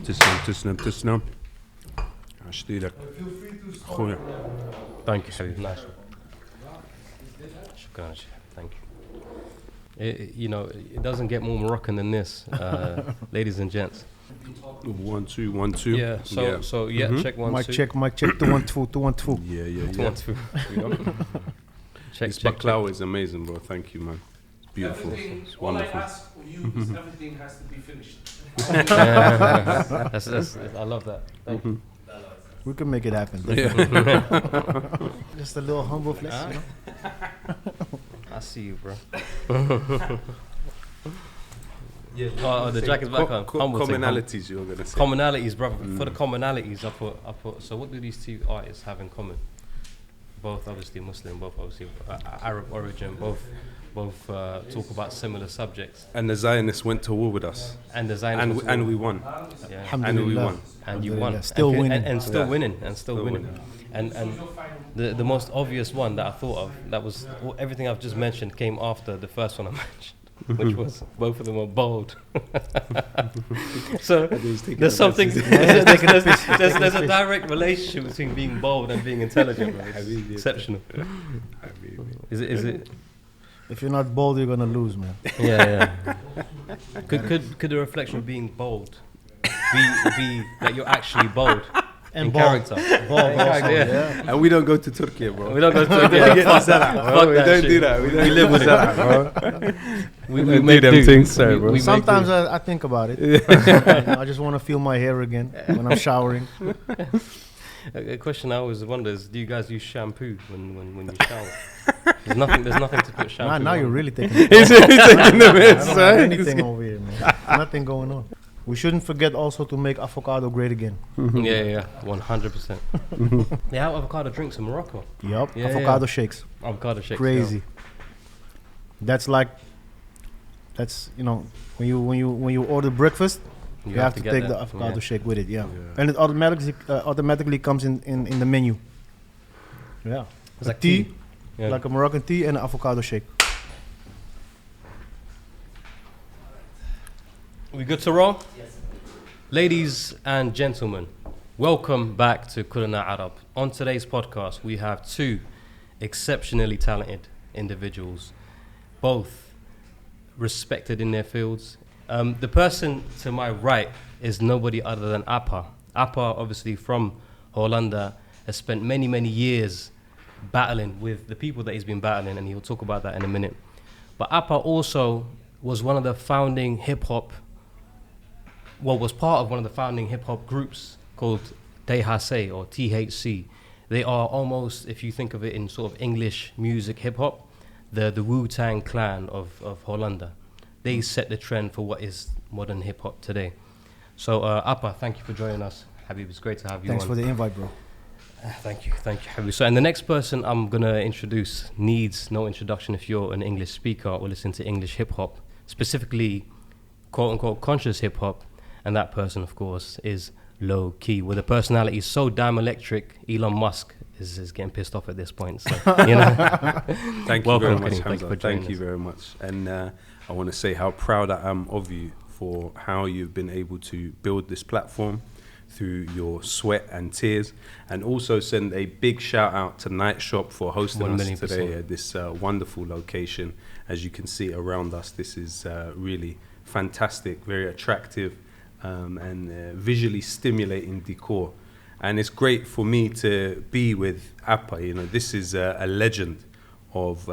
تسلم عشت ايدك اخويا. Thank you, Habib. Nice. Shukran, Sheikh. Thank you. You know, it doesn't get more Moroccan than this, ladies and gents. 1 2 1 2. Yeah. So check 1 Mic 2. check, mic check, 2 1 2, 2 1 2. Yeah. 2 1 2. Check. This baklava is amazing, bro. Thank you, man. It's beautiful. It's wonderful. All I ask of you is everything has to be finished. That's, I love that. Thank you. We can make it happen. Yeah. Just a little humble flex, you know? I see you, bro. Oh, the jacket's back on. Humble thing, Commonalities you're gonna say. Commonalities, brother. For the commonalities, I put. So, what do these two artists have in common? Both obviously Muslim, both obviously Arab origin, both talk about similar subjects. And the Zionists went to war with us. And the Zionists And we won. Yeah. And we won. And you won. Still winning. And still Yeah. winning. And still winning. And the most obvious one that I thought of, that was everything I've just mentioned came after the first one I mentioned, which was both of them are bold. So there's something, there's a direct relationship between being bold and being intelligent. Right? It's exceptional. Is it? If you're not bold, you're gonna lose, man. Yeah. Could the reflection of being bold be that you're actually bold? And in bold. character. Bold also, Yeah. yeah. And we don't go to Turkey, bro. We don't go to Turkey. Fuck that, we don't do that. We live with that, bro. We don't make do them do. things, sorry, bro. We make Sometimes do. I think about it. I just want to feel my hair again when I'm showering. A question I always wonder is, do you guys use shampoo when you shower? There's nothing to put shampoo Now on. you're really taking He's taking the I minutes, don't have right? anything over here, man. Nothing going on. We shouldn't forget also to make avocado great again. Yeah, 100%. They have avocado drinks in Morocco. Yup, Yeah, avocado yeah. shakes. Avocado shakes. Crazy. That's you know, when you order breakfast, you have to get take that. the avocado Yeah. shake with it, yeah. And it automatically comes in the menu. Yeah. It's like tea, Yeah. like a Moroccan tea and an avocado shake. We good to roll? Yes. Ladies and gentlemen, welcome back to Kulana Arab. On today's podcast, we have two exceptionally talented individuals, both respected in their fields. The person to my right is nobody other than Appa. Appa, obviously from Hollanda, has spent many, many years battling with the people that he's been battling, and he'll talk about that in a minute. But Appa also was one of the founding was part of one of the founding hip-hop groups called THC or THC. They are almost, if you think of it in sort of English music hip-hop, the Wu-Tang Clan of Hollanda. They set the trend for what is modern hip-hop today. So Appa, thank you for joining us. Habib, it's great to have you Thanks on. for the invite, bro. Thank you, Habib. So, and the next person I'm going to introduce needs no introduction if you're an English speaker or listen to English hip-hop, specifically quote-unquote conscious hip-hop. And that person, of course, is Lowkey, with a personality so damn electric, Elon Musk is getting pissed off at this point. So, you know. Thank you Welcome, very much, Kenny. Thank you Hamza. for joining Thank you us. very much. And I want to say how proud I am of you for how you've been able to build this platform through your sweat and tears, and also send a big shout out to Night Shop for hosting us 1,000,000%. today at this wonderful location. As you can see around us, this is really fantastic, very attractive, and visually stimulating decor. And it's great for me to be with Appa. You know, this is a legend of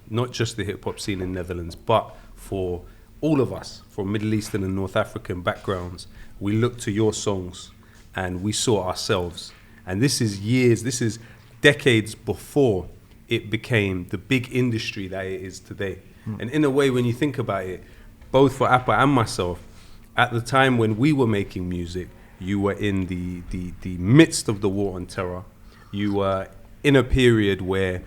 not just the hip hop scene in Netherlands, but for all of us from Middle Eastern and North African backgrounds. We look to your songs and we saw ourselves. And this is decades before it became the big industry that it is today. And in a way, when you think about it, both for Appa and myself, at the time when we were making music, you were in the midst of the war on terror. You were in a period where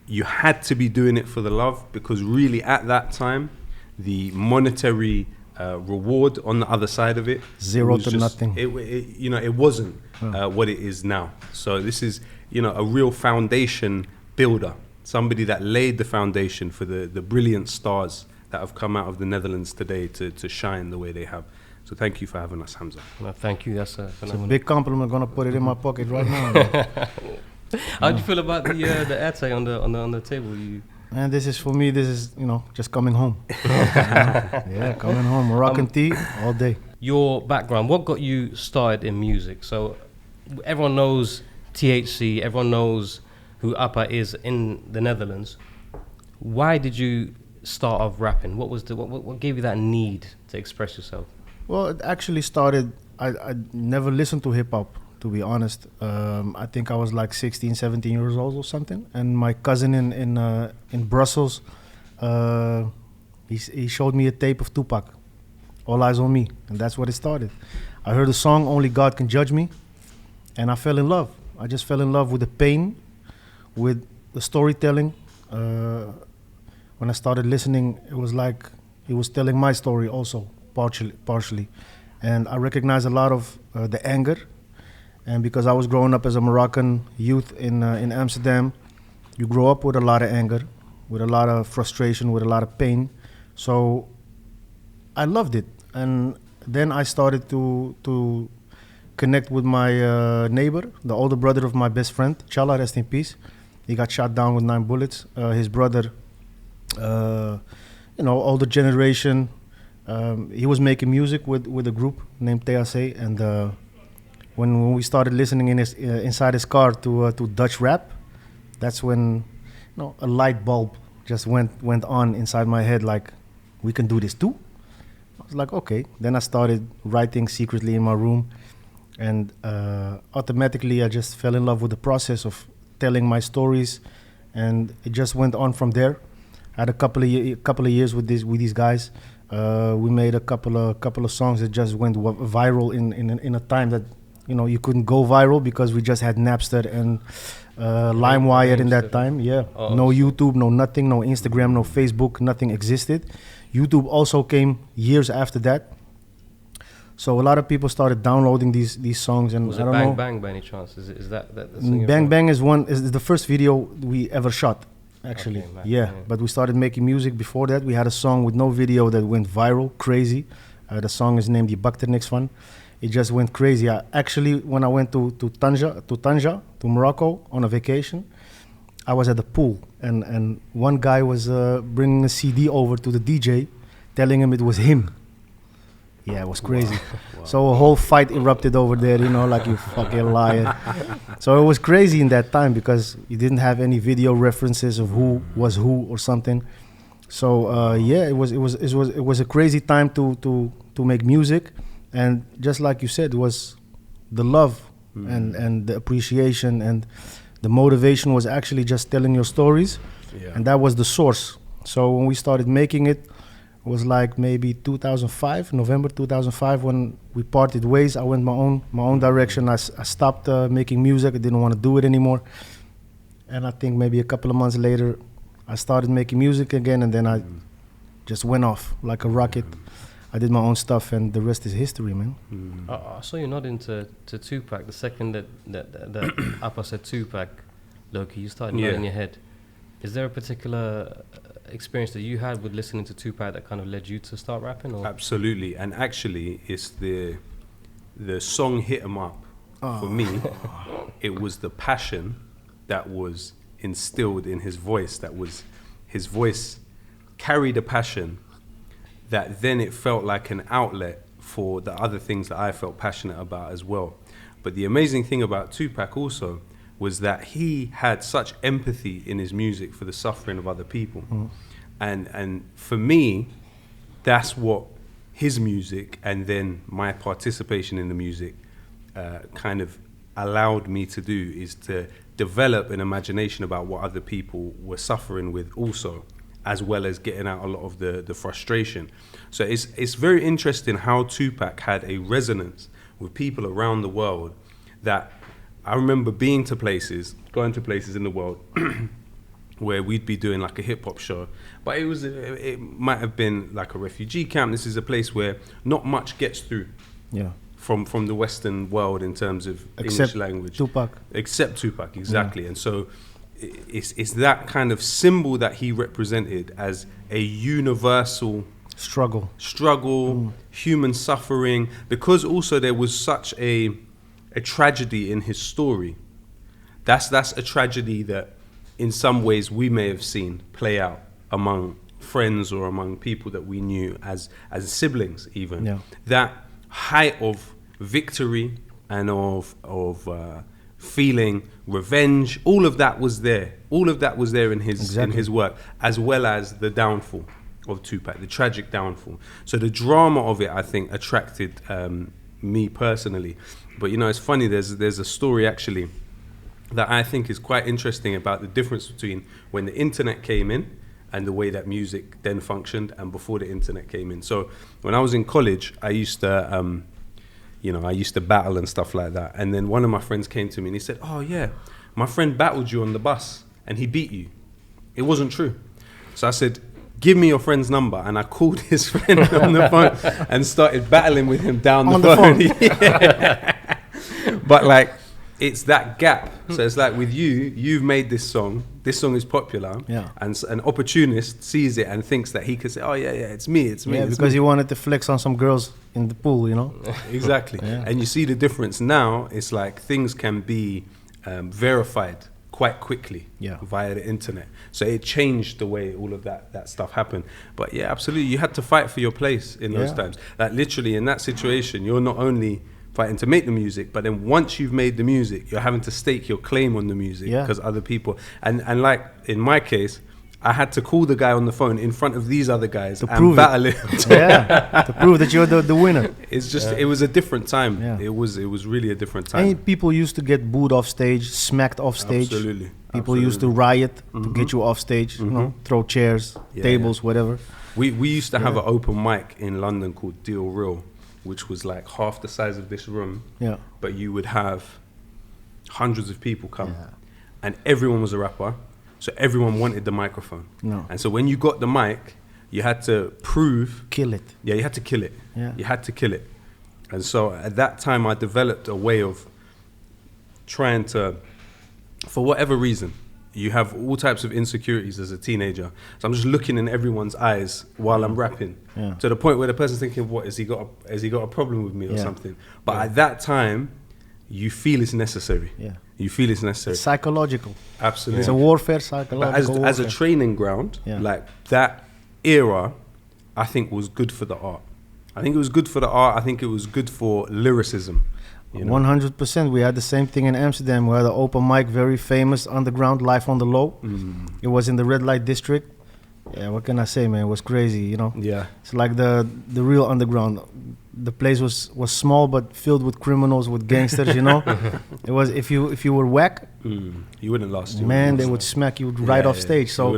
you had to be doing it for the love, because really at that time, the monetary reward on the other side of it, Zero to nothing. It wasn't what it is now. So this is, a real foundation builder, somebody that laid the foundation for the brilliant stars that have come out of the Netherlands today to shine the way they have. So thank you for having us, Hamza. No, thank you. That's a It's a phenomenal. big compliment. I'm gonna put it in my pocket right now. Man. How do you feel about the airtime on the table? And this is for me. This is just coming home. Yeah, coming home. Moroccan tea all day. Your background, what got you started in music? So everyone knows THC, everyone knows who Appa is in the Netherlands. Why did you start off rapping? What gave you that need to express yourself? Well, it actually started. I never listened to hip hop, to be honest. I think I was like 16, 17 years old or something. And my cousin in Brussels, he showed me a tape of Tupac, All Eyes on Me, and that's what it started. I heard the song Only God Can Judge Me, and I fell in love. I just fell in love with the pain, with the storytelling. When I started listening, it was like he was telling my story also, partially. And I recognized a lot of the anger. And because I was growing up as a Moroccan youth in Amsterdam, you grow up with a lot of anger, with a lot of frustration, with a lot of pain. So I loved it. And then I started to connect with my neighbor, the older brother of my best friend, Chala, rest in peace. He got shot down with 9 bullets. His brother, older generation, he was making music with a group named THC. And when we started listening inside his car to Dutch rap, that's when a light bulb just went on inside my head, like, we can do this too. I was like, okay. Then I started writing secretly in my room, and automatically I just fell in love with the process of telling my stories, and it just went on from there. I had a couple of years with these guys. We made a couple of songs that just went viral in a time that you couldn't go viral because we just had Napster and LimeWire in that time. Yeah, no YouTube, no nothing, no Instagram, no Facebook, nothing existed. YouTube also came years after that. So a lot of people started downloading these songs, and Was I it don't Bang know. Bang by any chance? Is that the song Bang Bang is the first video we ever shot, actually. Okay, man. Yeah, but we started making music before that. We had a song with no video that went viral, crazy. The song is named "Je bakt er niks van." It just went crazy. Actually, when I went to Tanja, to Morocco on a vacation, I was at the pool, and one guy was bringing a CD over to the DJ, telling him it was him. Yeah, it was crazy. Wow. So a whole fight erupted over there, like, you fucking liar. So it was crazy in that time because you didn't have any video references of who was who or something. So it was a crazy time to make music, and just like you said, it was the love and the appreciation and the motivation was actually just telling your stories, and that was the source. So when we started making it, it was like maybe 2005, November 2005, when we parted ways. I went my own direction. I stopped making music. I didn't want to do it anymore. And I think maybe a couple of months later, I started making music again, and then I just went off like a rocket. I did my own stuff, and the rest is history, man. I saw you nodding to Tupac. The second that Appa said Tupac, Lowkey, you started nodding your head. Is there a particular experience that you had with listening to Tupac that kind of led you to start rapping? Or? Absolutely, and actually, it's the song "Hit 'Em Up." For me, it was the passion that was instilled in his voice. His voice carried a passion that then it felt like an outlet for the other things that I felt passionate about as well. But the amazing thing about Tupac also was that he had such empathy in his music for the suffering of other people. And for me, that's what his music and then my participation in the music kind of allowed me to do, is to develop an imagination about what other people were suffering with also, as well as getting out a lot of the frustration. So it's very interesting how Tupac had a resonance with people around the world, that I remember going to places in the world where we'd be doing like a hip hop show, but it might have been like a refugee camp. This is a place where not much gets through. Yeah. From the Western world in terms of Except English language. Tupac. Except Tupac, exactly. Yeah. And so it's that kind of symbol that he represented as a universal struggle, human suffering, because also there was such a tragedy in his story. That's a tragedy that in some ways we may have seen play out among friends or among people that we knew as siblings even. Yeah. That height of victory and of feeling revenge, all of that was there. All of that was there in his work, as well as the downfall of Tupac, the tragic downfall. So the drama of it, I think, attracted me personally. But you know, it's funny. There's a story actually that I think is quite interesting about the difference between when the internet came in and the way that music then functioned, and before the internet came in. So when I was in college, I used to battle and stuff like that. And then one of my friends came to me and he said, "Oh yeah, my friend battled you on the bus and he beat you." It wasn't true. So I said, "Give me your friend's number." And I called his friend on the phone and started battling with him down the phone. Yeah. But like, it's that gap. So it's like with you've made this song is popular, and an opportunist sees it and thinks that he could say, "Oh yeah, it's me. Yeah, because he wanted to flex on some girls in the pool, you know. Exactly. Yeah. And you see the difference now. It's like things can be verified quite quickly via the internet. So it changed the way all of that stuff happened. But yeah, absolutely, you had to fight for your place in those times. Like literally in that situation, you're not only fighting to make the music, but then once you've made the music, you're having to stake your claim on the music because other people, and like in my case, I had to call the guy on the phone in front of these other guys to and battle him. To prove that you're the winner. It's just, it was a different time. Yeah. It was really a different time. And people used to get booed off stage, smacked off stage. Absolutely. People used to riot to get you off stage, you know, throw chairs, tables, whatever. We used to have an open mic in London called Deal Real, which was like half the size of this room. Yeah. But you would have hundreds of people come. Yeah. And everyone was a rapper. So everyone wanted the microphone. No. And so when you got the mic, you had to kill it. Yeah, you had to kill it. Yeah. You had to kill it. And so at that time I developed a way of trying to, for whatever reason, you have all types of insecurities as a teenager. So I'm just looking in everyone's eyes while I'm rapping, to the point where the person's thinking, "What has he got a problem with me or something?" But at that time, you feel it's necessary. Yeah. You feel it's necessary. It's psychological. Absolutely. It's a warfare, psychological But as a training ground, like that era, I think was good for the art. I think it was good for the art. I think it was good for lyricism. 100%. We had the same thing in Amsterdam. We had an open mic, very famous, underground, Life on the Low. It was in the red light district. Yeah, what can I say, man? It was crazy, you know. Yeah, it's like the real underground. The place was small but filled with criminals, with gangsters, you know. It was if you were whack, you wouldn't last. Man, they would smack you right off stage. So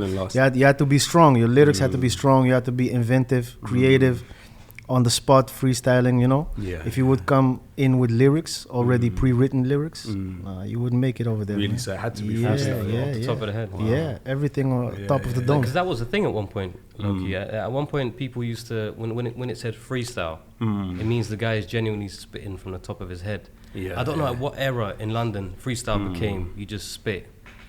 you had to be strong. Your lyrics had to be strong. You had to be inventive, creative. On the spot, freestyling, you know. Yeah. If you would come in with lyrics, already pre-written lyrics, you wouldn't make it over there. Really, man. So it had to be freestyle off the top of the head. Wow. Yeah, everything on top of the dome. Because that was the thing at one point, Lowkey. At one point, people used to, when it said freestyle, it means the guy is genuinely spitting from the top of his head. Yeah. I don't know at what era in London freestyle became you just spit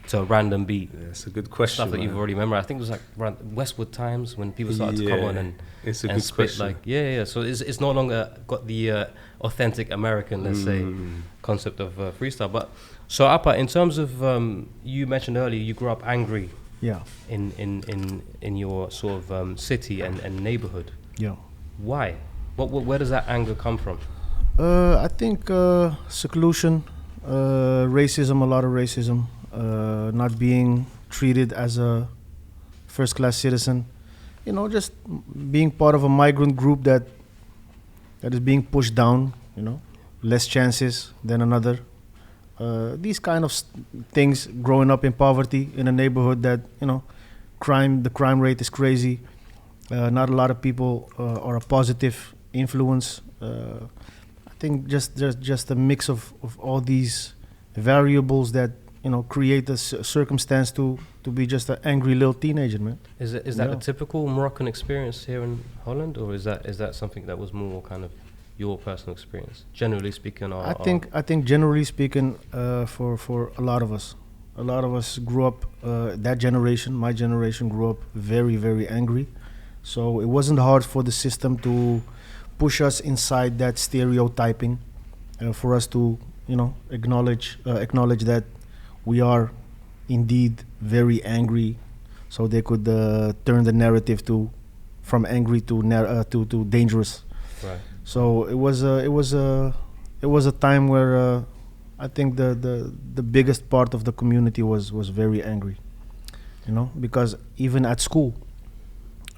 to a random beat. Yeah, it's a good question. Stuff that you've already memorized. I think it was like around Westwood times when people started to come on and it's a good spit question. like So it's no longer got the authentic American, let's say, concept of freestyle. But so Appa, in terms of you mentioned earlier, you grew up angry. Yeah. In your sort of city and neighborhood. Yeah. Why? Where does that anger come from? I think seclusion, racism, a lot of racism. Not being treated as a first-class citizen, you know, just being part of a migrant group that is being pushed down, you know, less chances than another. These kind of things, growing up in poverty in a neighborhood that, you know, the crime rate is crazy. Not a lot of people are a positive influence. I think just a mix of all these variables that, you know, create a circumstance to be just an angry little teenager, man. Is that a typical Moroccan experience here in Holland, or is that something that was more kind of your personal experience, generally speaking? I think generally speaking, for a lot of us grew up. That generation, my generation, grew up very, very angry. So it wasn't hard for the system to push us inside that stereotyping, for us to, acknowledge that we are indeed very angry, so they could turn the narrative from angry to dangerous. Right. So it was a time where I think the biggest part of the community was very angry, because even at school,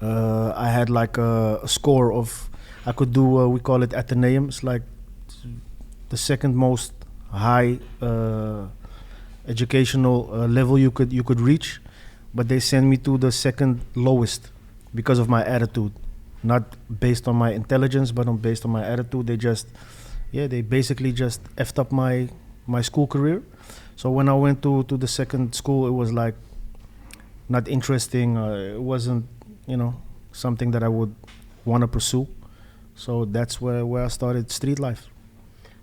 I had like a score of, I could do, we call it Athenaeum. It's like the second most high educational level you could reach, but they sent me to the second lowest because of my attitude, not based on my intelligence, but based on my attitude. They basically just effed up my school career. So when I went to the second school, it was like not interesting. It wasn't, something that I would want to pursue. So that's where I started street life.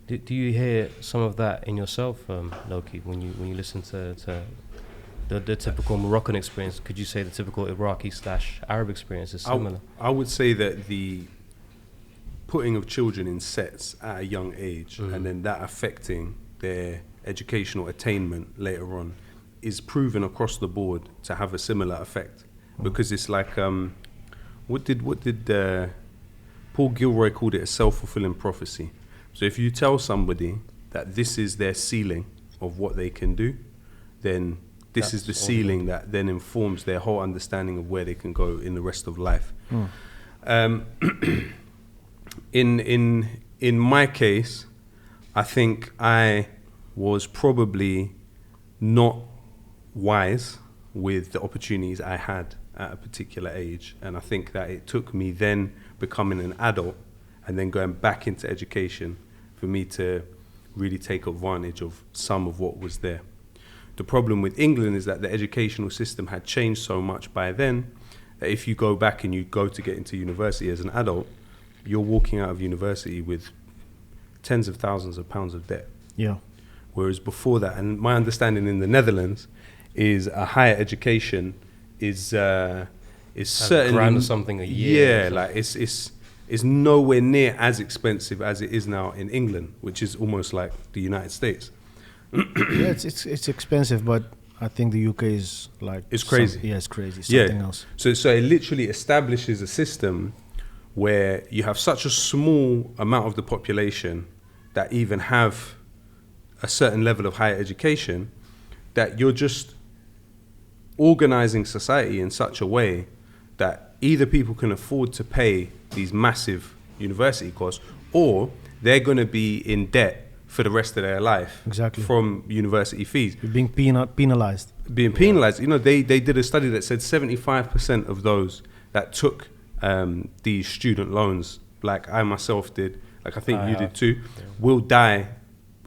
Do you hear some of that in yourself, Lowkey, when you listen to the typical Moroccan experience? Could you say the typical Iraqi/Arab experience is similar? I would say that the putting of children in sets at a young age, and then that affecting their educational attainment later on, is proven across the board to have a similar effect. Because it's like, what did Paul Gilroy called it? A self-fulfilling prophecy. So if you tell somebody that this is their ceiling of what they can do, then this is the ceiling that then informs their whole understanding of where they can go in the rest of life. In my case, I think I was probably not wise with the opportunities I had at a particular age, and I think that it took me then becoming an adult and then going back into education for me to really take advantage of some of what was there. The problem with England is that the educational system had changed so much by then that if you go back and you go to get into university as an adult, you're walking out of university with tens of thousands of pounds of debt. Yeah. Whereas before that, and my understanding in the Netherlands is a higher education is certainly grand or something a year. Yeah, like it's nowhere near as expensive as it is now in England, which is almost like the United States. Yeah, it's expensive, but I think the UK is like, it's crazy. It's crazy. Something else. So it literally establishes a system where you have such a small amount of the population that even have a certain level of higher education, that you're just organizing society in such a way that either people can afford to pay these massive university costs, or they're going to be in debt for the rest of their life. Exactly. From university fees. You're being penalized. Being penalized. They did a study that said 75% of those that took these student loans, like I myself did, like I think you did too, will die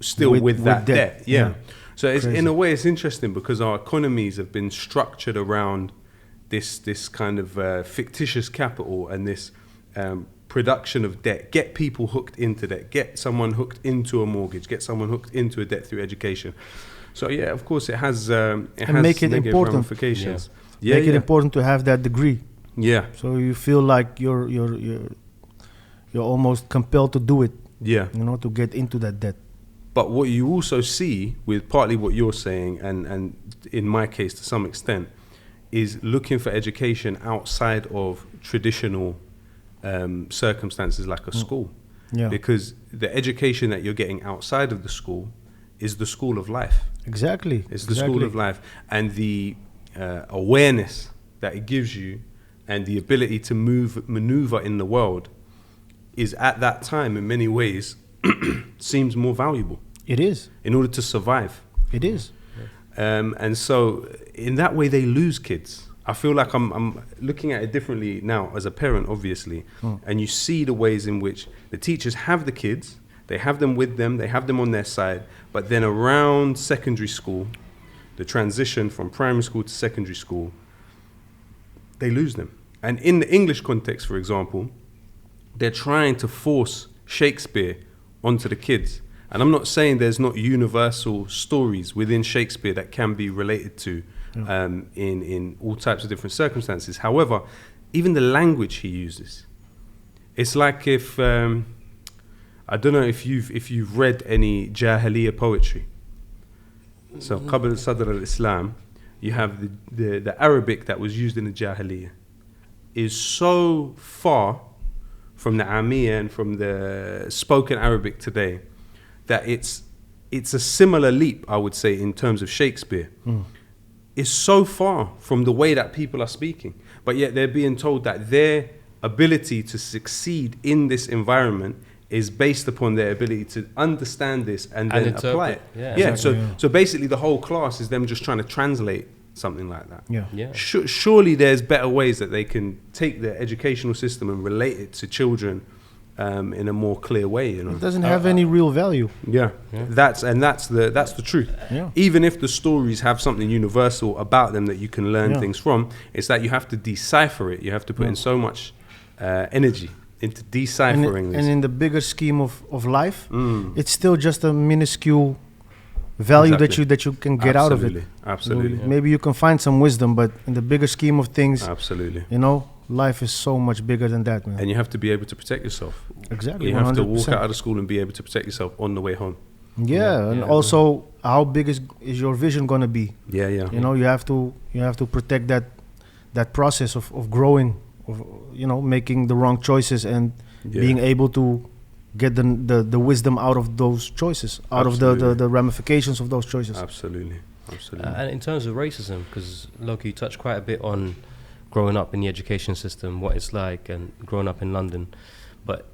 still with that debt. Yeah. So it's, in a way, it's interesting because our economies have been structured around this kind of fictitious capital and this production of debt. Get people hooked into debt. Get someone hooked into a mortgage. Get someone hooked into a debt through education. So yeah, of course, it has make it important. Ramifications. Yeah. Make it important to have that degree. Yeah. So you feel like you're almost compelled to do it. Yeah. To get into that debt. But what you also see with partly what you're saying, and in my case to some extent, is looking for education outside of traditional circumstances like a school. Yeah. Because the education that you're getting outside of the school is the school of life. Exactly. It's the school of life. And the awareness that it gives you and the ability to maneuver in the world is at that time in many ways seems more valuable. It is. In order to survive. It is. And so in that way they lose kids. I feel like I'm looking at it differently now as a parent, obviously. And you see the ways in which the teachers have the kids, they have them with them, they have them on their side, but then around secondary school, the transition from primary school to secondary school, they lose them. And in the English context, for example, they're trying to force Shakespeare onto the kids. And I'm not saying there's not universal stories within Shakespeare that can be related to in all types of different circumstances. However, even the language he uses. It's like if I don't know if you've read any Jahiliyyah poetry. So Qabl Sadr al-Islam, you have the Arabic that was used in the Jahiliyyah is so far from the Amiyya and from the spoken Arabic today that it's a similar leap, I would say, in terms of Shakespeare. It's so far from the way that people are speaking, but yet they're being told that their ability to succeed in this environment is based upon their ability to understand this and then apply it. So basically the whole class is them just trying to translate something like that. Surely there's better ways that they can take the educational system and relate it to children in a more clear way. You know, it doesn't have any real value. That's the truth. Even if the stories have something universal about them that you can learn things from, it's that you have to decipher it. You have to put in so much energy into deciphering this. And in the bigger scheme of life, it's still just a minuscule value that you can get out of it. Absolutely. Maybe you can find some wisdom, but in the bigger scheme of things, you know, life is so much bigger than that, man. And you have to be able to protect yourself. Exactly. You have to walk out of the school and be able to protect yourself on the way home. And also, how big is your vision gonna be? You know, you have to protect that process of growing, of, you know, making the wrong choices and being able to get the wisdom out of those choices, out of the ramifications of those choices. Absolutely. And in terms of racism, because Lowkey touched quite a bit on growing up in the education system, what it's like, and growing up in London. But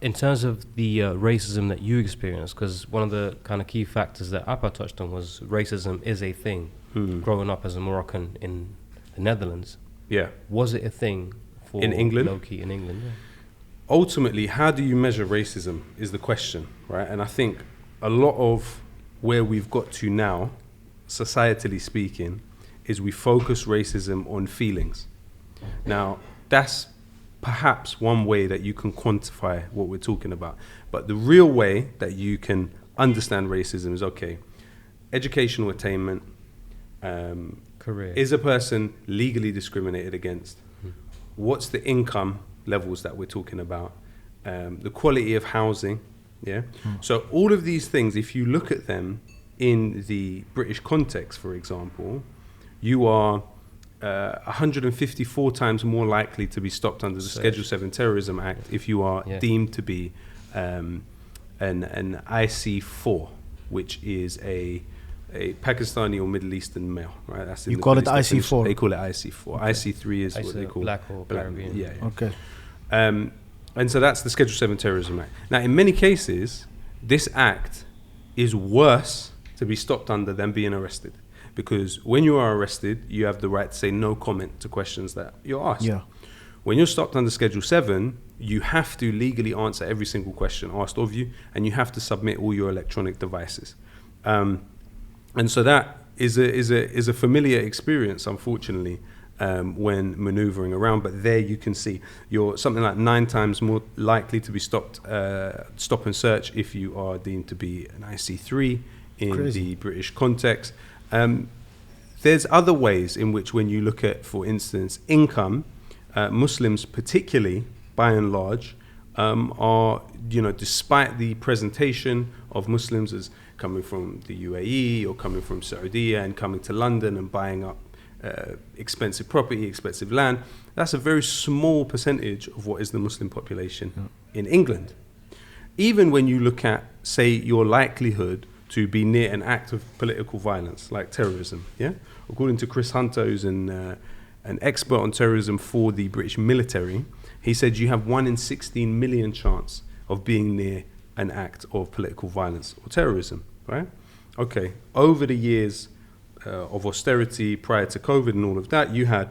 in terms of the racism that you experienced, because one of the kind of key factors that Appa touched on was racism is a thing. Growing up as a Moroccan in the Netherlands, was it a thing for in England? Lowkey in England? Ultimately, how do you measure racism is the question, right? And I think a lot of where we've got to now, societally speaking, is we focus racism on feelings. Now, that's perhaps one way that you can quantify what we're talking about. But the real way that you can understand racism is, okay, educational attainment, career. Is a person legally discriminated against? What's the income levels that we're talking about? The quality of housing, So all of these things, if you look at them in the British context, for example, you are 154 times more likely to be stopped under the Schedule 7 Terrorism Act if you are deemed to be an IC4, which is a Pakistani or Middle Eastern male, right? That's you call it IC4? They call it IC4. Okay. IC3 is what they call Black or Caribbean. Okay. And so that's the Schedule 7 Terrorism Act. Now, in many cases, this act is worse to be stopped under than being arrested. Because when you are arrested, you have the right to say no comment to questions that you're asked. When you're stopped under Schedule 7, you have to legally answer every single question asked of you, and you have to submit all your electronic devices. And so that is a familiar experience, unfortunately, when maneuvering around. But there you can see you're something like 9 times more likely to be stop and search if you are deemed to be an IC3 in the British context. There's other ways in which, when you look at, for instance, income, Muslims particularly, by and large, are, you know, despite the presentation of Muslims as coming from the UAE or coming from Saudi and coming to London and buying up expensive property, expensive land, that's a very small percentage of what is the Muslim population in England. Even when you look at, say, your likelihood to be near an act of political violence like terrorism, according to Chris Hunter, who's an expert on terrorism for the British military, he said you have 1 in 16 million chance of being near an act of political violence or terrorism, right? Okay, over the years of austerity prior to COVID and all of that, you had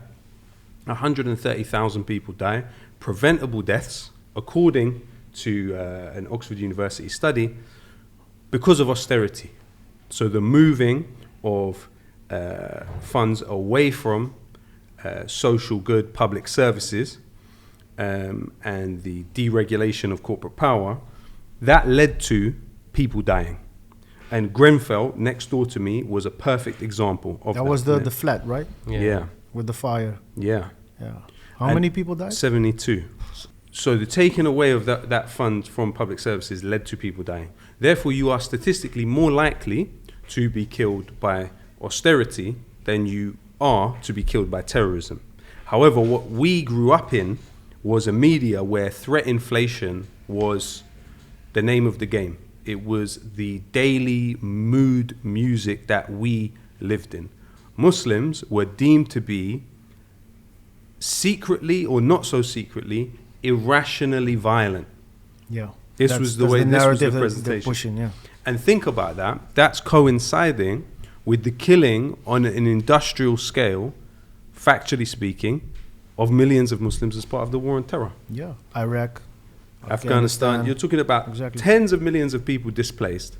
130,000 people die, preventable deaths, according to an Oxford University study, because of austerity. So the moving of funds away from social good public services and the deregulation of corporate power, that led to people dying. And Grenfell, next door to me, was a perfect example of that. That was the flat, right? Yeah. With the fire. Yeah. How many people died? 72. So the taking away of that fund from public services led to people dying. Therefore, you are statistically more likely to be killed by austerity than you are to be killed by terrorism. However, what we grew up in was a media where threat inflation was the name of the game. It was the daily mood music that we lived in. Muslims were deemed to be secretly or not so secretly irrationally violent. Yeah. This was the way, this was the narrative presentation. they're pushing, yeah. And think about that. That's coinciding with the killing on an industrial scale, factually speaking, of millions of Muslims as part of the war on terror. Yeah. Iraq, Afghanistan. You're talking about Exactly. tens of millions of people displaced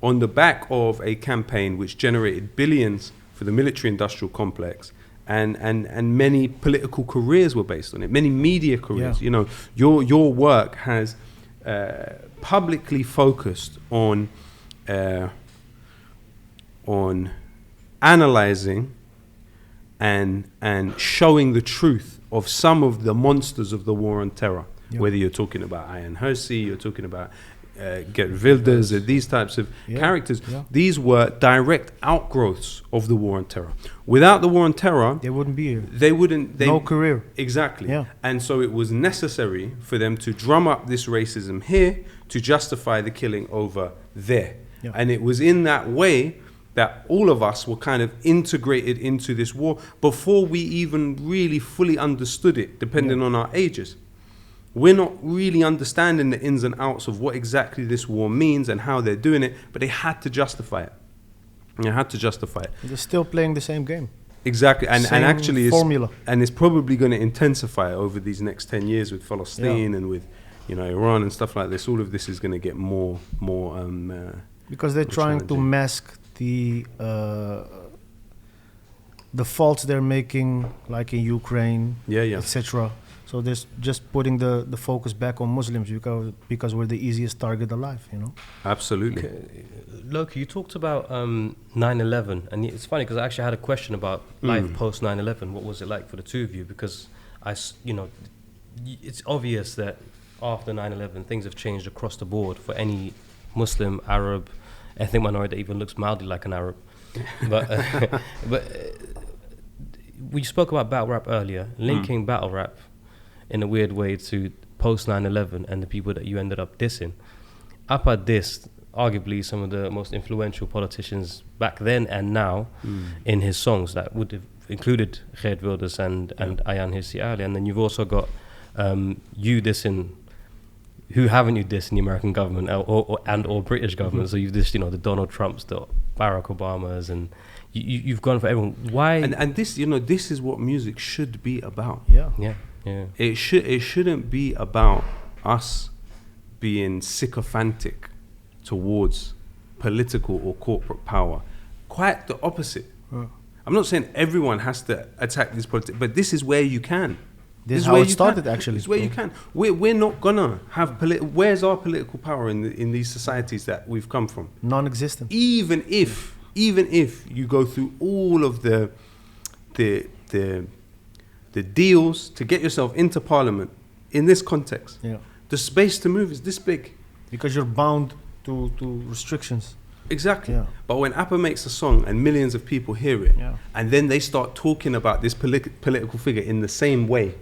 on the back of a campaign which generated billions for the military-industrial complex. And many political careers were based on it, many media careers. Yeah. You know, your work has publicly focused on analyzing and showing the truth of some of the monsters of the war on terror. Yeah. Whether you're talking about Ayaan Hirsi, you're talking about Geert Wilders, these types of characters. Yeah. These were direct outgrowths of the war on terror. Without the war on terror, They wouldn't be here. they wouldn't. No career. Exactly. Yeah. And so it was necessary for them to drum up this racism here to justify the killing over there. Yeah. And it was in that way that all of us were kind of integrated into this war before we even really fully understood it, depending on our ages. We're not really understanding the ins and outs of what exactly this war means and how they're doing it, but they had to justify it. They had to justify it. They're still playing the same game. Exactly, and Same actually, formula. it's probably going to intensify over these next 10 years with Palestine and with, Iran and stuff like this. All of this is going to get more. Because they're More trying to challenging. mask the faults they're making, like in Ukraine, etc. So they're just putting the focus back on Muslims because we're the easiest target alive, you know. Absolutely. Lowkey, you talked about 9/11, and it's funny because I actually had a question about life post 9/11. What was it like for the two of you? Because it's obvious that after 9/11, things have changed across the board for any Muslim, Arab, ethnic minority that even looks mildly like an Arab. But we spoke about battle rap earlier, linking battle rap in a weird way to post 9/11 and the people that you ended up dissing. Appa dissed arguably some of the most influential politicians back then and now in his songs that would have included Geert Wilders and Ayaan Hirsi Ali. And then you've also got you dissing, who haven't you dissed in the American government or British government? So you've dissed, the Donald Trumps, the Barack Obamas, and you've gone for everyone. Why? And this, this is what music should be about. Yeah. It shouldn't be about us being sycophantic towards political or corporate power. Quite the opposite. I'm not saying everyone has to attack these politics, but this is where you can. This is how it started, actually. This is where you can. We're not gonna have where's our political power in these societies that we've come from? Non-existent. Even if you go through all of the deals to get yourself into parliament in this context, the space to move is this big. Because you're bound to restrictions. Exactly. Yeah. But when Appa makes a song and millions of people hear it, and then they start talking about this political figure in the same way,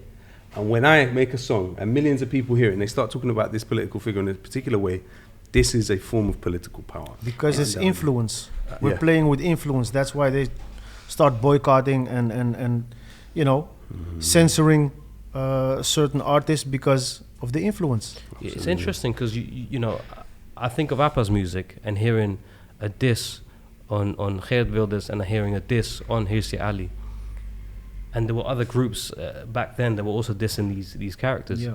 and when I make a song and millions of people hear it and they start talking about this political figure in a particular way, this is a form of political power. Because it's influence. We're playing with influence. That's why they start boycotting and censoring certain artists because of the influence. It's interesting because I think of Appa's music and hearing a diss on Geert Wilders and hearing a diss on Hirsi Ali, and there were other groups back then that were also dissing these characters,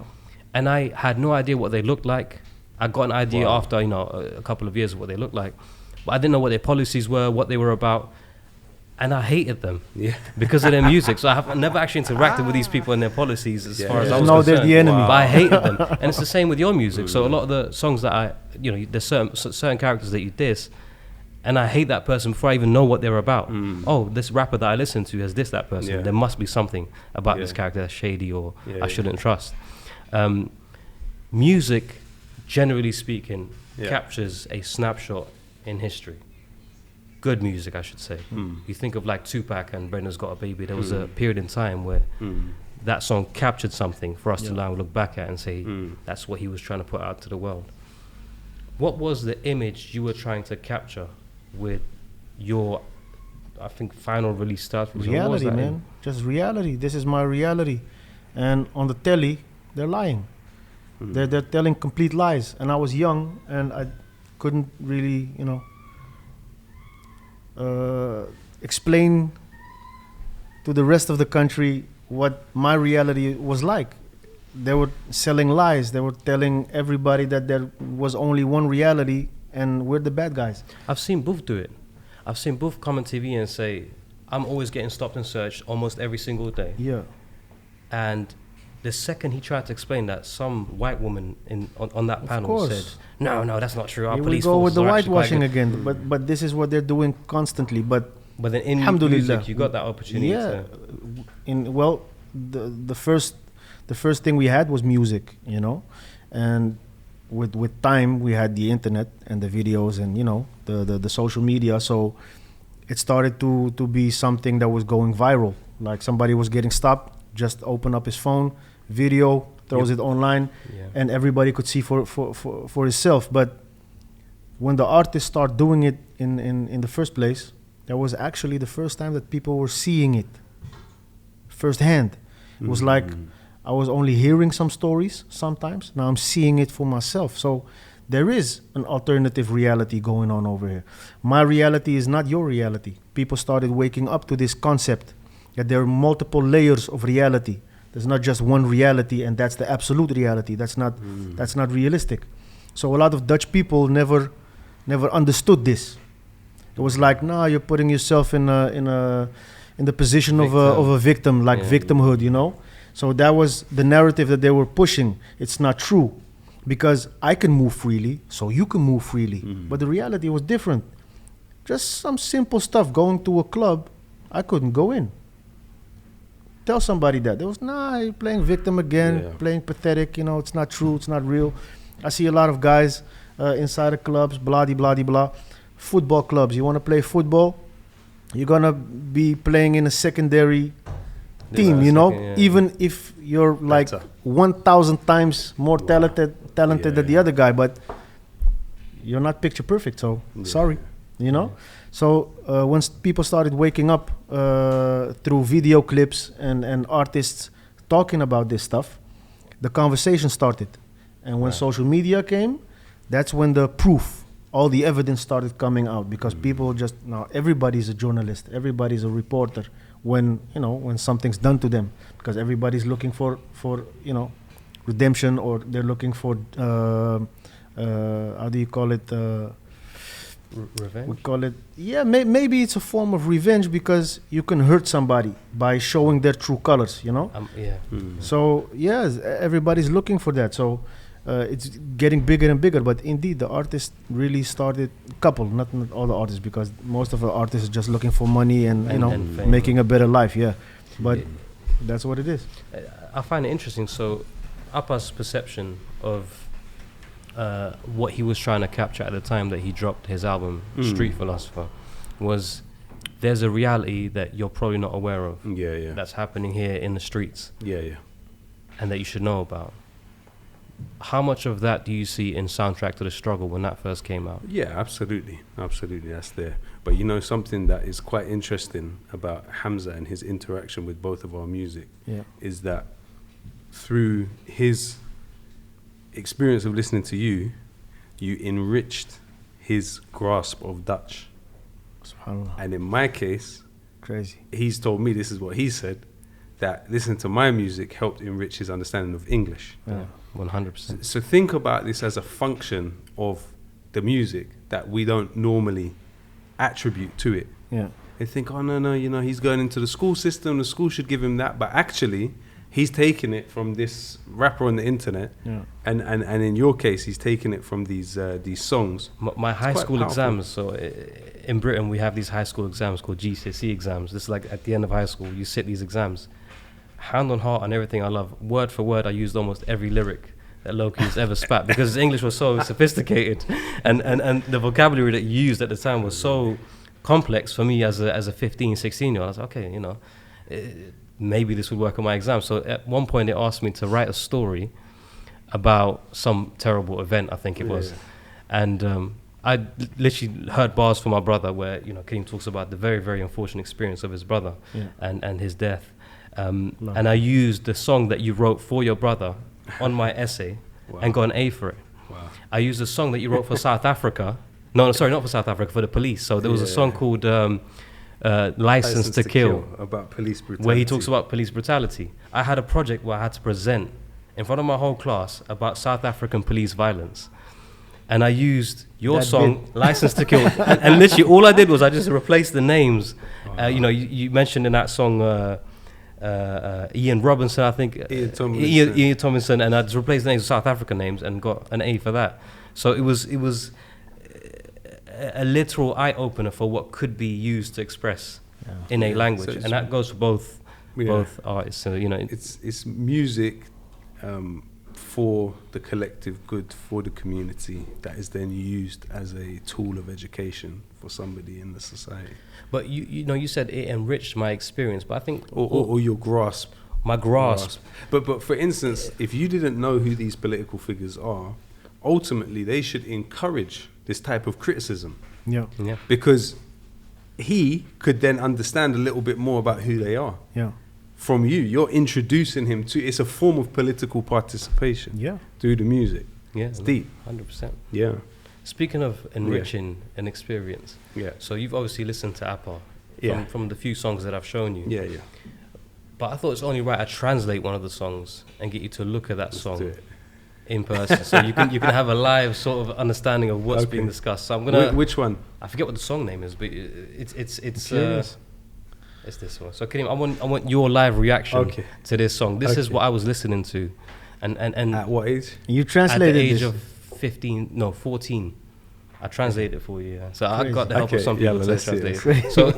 and I had no idea what they looked like. I got an idea after a couple of years of what they looked like, but I didn't know what their policies were, what they were about. And I hated them because of their music. So I never actually interacted with these people and their policies as far as I was concerned. They're the enemy. But I hated them. And it's the same with your music. So a lot of the songs that there's certain characters that you diss, and I hate that person before I even know what they're about. Oh, this rapper that I listen to has that person. Yeah. There must be something about this Yeah. character that's shady or Yeah, I shouldn't trust. Music, generally speaking, captures a snapshot in history. Good music, I should say. You think of like Tupac and Brenda's Got a Baby. There was a period in time where that song captured something for us to now look back at and say that's what he was trying to put out to the world. What was the image you were trying to capture with your, I think, final release start? Reality, man. Just reality. This is my reality. And on the telly, they're lying. They're telling complete lies. And I was young and I couldn't really, explain to the rest of the country what my reality was like. They were selling lies. They were telling everybody that there was only one reality and we're the bad guys. I've seen Boof do it. I've seen Boof come on TV and say, I'm always getting stopped and searched almost every single day. Yeah. And the second he tried to explain that, some white woman on that panel said, no, that's not true. Our Here police we go with the forces are actually whitewashing quite good." again. But this is what they're doing constantly. But then in Alhamdulillah, music, you got that opportunity. Yeah. The first thing we had was music, and with time we had the internet and the videos and the social media. So it started to be something that was going viral. Like somebody was getting stopped, just open up his phone, video, throws it online, and everybody could see for himself. But when the artists start doing it in the first place, that was actually the first time that people were seeing it firsthand. It was like I was only hearing some stories sometimes. Now I'm seeing it for myself. So there is an alternative reality going on over here. My reality is not your reality. People started waking up to this concept that there are multiple layers of reality. There's not just one reality, and that's the absolute reality. That's not realistic. So a lot of Dutch people never understood this. It was like, nah, you're putting yourself in the position of a victim, like victimhood, So that was the narrative that they were pushing. It's not true, because I can move freely, so you can move freely. But the reality was different. Just some simple stuff. Going to a club, I couldn't go in. Tell somebody that. There was, nah, you're playing victim again, playing pathetic, it's not true, it's not real. I see a lot of guys inside the clubs, blah, blah, blah. Football clubs, you want to play football? You're going to be playing in a secondary team, even if you're like 1,000 times more talented than the other guy, but you're not picture perfect, so sorry, So when people started waking up through video clips and artists talking about this stuff, the conversation started. And when social media came, that's when the proof, all the evidence started coming out, because people now everybody's a journalist, everybody's a reporter when something's done to them, because everybody's looking for redemption, or they're looking for how do you call it? Revenge? We call it, maybe it's a form of revenge, because you can hurt somebody by showing their true colors, So everybody's looking for that. So it's getting bigger and bigger. But indeed, the artists really started, not all the artists, because most of the artists are just looking for money and making a better life. But that's what it is. I find it interesting. So Appa's perception of what he was trying to capture at the time that he dropped his album Street Philosopher was, there's a reality that you're probably not aware of that's happening here in the streets and that you should know about. How much of that do you see in Soundtrack to the Struggle when that first came out? Absolutely that's there. But something that is quite interesting about Hamza and his interaction with both of our music is that through his experience of listening to you enriched his grasp of Dutch. SubhanAllah. And in my case, crazy. He's told me, this is what he said, that listening to my music helped enrich his understanding of English. 100%. So think about this as a function of the music that we don't normally attribute to it. They think, oh no, he's going into the school system, the school should give him that. But actually, he's taken it from this rapper on the internet, and in your case, he's taken it from these songs. My high school powerful. exams. So in Britain, we have these high school exams called GCSE exams. This is like at the end of high school, you sit these exams. Hand on heart and everything I love, word for word, I used almost every lyric that Lowkey has ever spat, because his English was so sophisticated, and the vocabulary that you used at the time was so complex for me as a 15, 16-year-old. I was like, okay, you know, maybe this would work on my exam. So at one point they asked me to write a story about some terrible event, I think it was. And I literally heard bars from my brother where, you know, Kareem talks about the very, very unfortunate experience of his brother and his death. And I used the song that you wrote for your brother on my essay and got an A for it. Wow. I used a song that you wrote for South Africa. No, sorry, not for South Africa, for the police. So there was a song called License to Kill, about police brutality. where he talks about police brutality. I had a project where I had to present in front of my whole class about South African police violence. And I used your That song, License to Kill. and literally all I did was I just replaced the names. You know, you mentioned in that song Ian Robinson, I think. Ian Tomlinson. Ian Tomlinson, and I just replaced the names with South African names and got an A for that. So it was a literal eye-opener for what could be used to express in a language. So and that goes for both artists. So, you know, it's music for the collective good, for the community, that is then used as a tool of education for somebody in the society. but you know, you said it enriched my experience, but I think Or your grasp. my grasp. But for instance, if you didn't know who these political figures are, ultimately they should encourage this type of criticism, Yeah. because he could then understand a little bit more about who they are. Yeah. From you, you're introducing him to, it's a form of political participation Yeah. through the music. Yeah, It's deep. 100%. Yeah. Speaking of enriching an experience, Yeah. so you've obviously listened to Appa Yeah. from the few songs that I've shown you. Yeah, yeah. But I thought it's only right I translate one of the songs and get you to look at that Let's song do it. in person, so you can have a live sort of understanding of what's being discussed. So I'm gonna. Which one? I forget what the song name is, but it's this one. So Kareem, I want your live reaction to this song. This is what I was listening to, and At what age? You at the translated age this. of 14. I translated it for you. Yeah. So I got the help Okay, of some yeah, people but to let's see it. translate it. So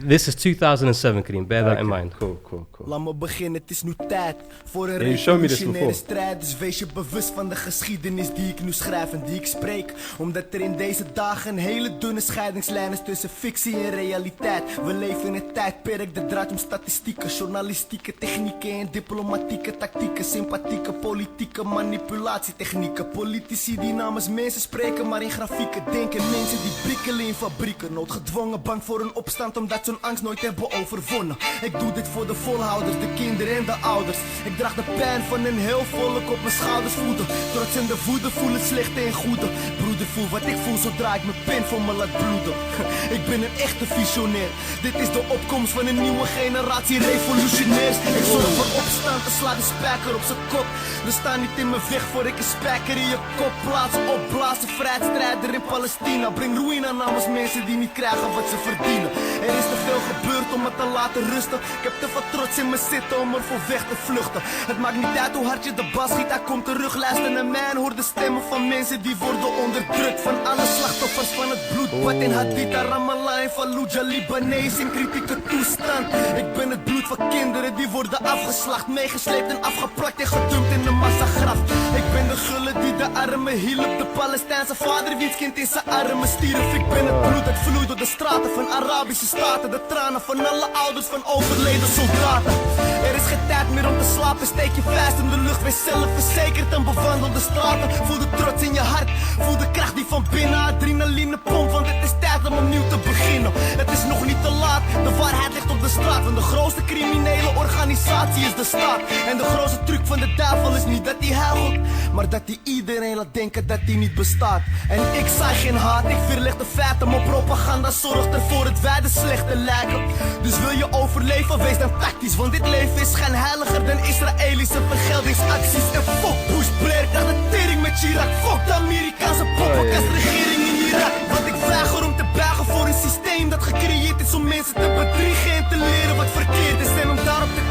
this is 2007, Kareem. Bear that in mind. Cool. Laat me beginnen, het is nu tijd voor een you showed me this revolutionaire before. strijd. Dus wees je bewust van de geschiedenis die ik nu schrijf en die ik spreek. Omdat er in deze dagen een hele dunne scheidingslijn is tussen fictie en realiteit. We leven in een tijdperk dat draait om statistieken, journalistieke technieken en diplomatieke tactieken. Sympathieke politieke manipulatietechnieken. Politici die namens mensen spreken, maar in grafieken denken. Mensen die prikkelen in fabrieken. Noodgedwongen, bang voor een opstand omdat ze hun angst nooit hebben overwonnen. Ik doe dit voor de volhouders, de kinderen en de ouders. Ik draag de pijn van een heel volk op mijn schouders voeden. Trots en de woede, voel het slechte en goede. Broeder, voel wat ik voel zodra ik mijn pen voor me laat bloeden. Ik ben een echte visionair. Dit is de opkomst van een nieuwe generatie revolutionairs. Ik zorg voor opstand en sla de spijker op zijn kop. Er staan niet in mijn weg voor ik een spijker in je kop plaats. Opblazen, vrijheidsstrijder in Palestina. Breng ruïne namens mensen die niet krijgen wat ze verdienen. Er is te veel gebeurd om me te laten rusten. Ik heb te veel trots in me zitten om ervoor weg te vluchten. Het maakt niet uit hoe hard je de bas schiet, hij komt terug. Luister naar mij en hoor de stemmen van mensen die worden onderdrukt. Van alle slachtoffers van het bloedbad in Haditha, Ramallah en Fallujah, Libanees in kritieke toestand. Ik ben het bloed van kinderen die worden afgeslacht, meegesleept en afgeplakt en gedumpt in een massagraf. Ik ben de gulle die de armen hielp, de Palestijnse vader wiens kind in zijn armen stierf. Ik ben het bloed dat vloeit door de straten van Arabische staten, de tranen van alle ouders van overleden soldaten. Er is geen tijd meer om te slapen, steek je vuist in de lucht, wees zelfverzekerd en bewandel de straten. Voel de trots in je hart, voel de kracht die van binnen, adrenaline pompt, want het is tijd om opnieuw te beginnen. Het is nog niet te laat, de waarheid ligt op de straat, want de grootste criminele organisatie is de staat. En de grootste truc van de duivel is niet dat hij huilt, maar dat hij iedereen laat denken dat hij niet bestaat. En ik zei geen haat, ik verleg de feiten, maar propaganda zorgt ervoor dat wij de slechte lijken. Dus wil je overleven, wees dan tactisch, want dit leven is schijnheiliger dan Israëlische vergeldingsacties. En fuck Bush Blair, krijg de tering met Chirac. Fuck de Amerikaanse poppenkastregering in Irak. Want ik weiger om te buigen voor een systeem dat gecreëerd is om mensen te bedriegen en te leren wat verkeerd is. En om daarop te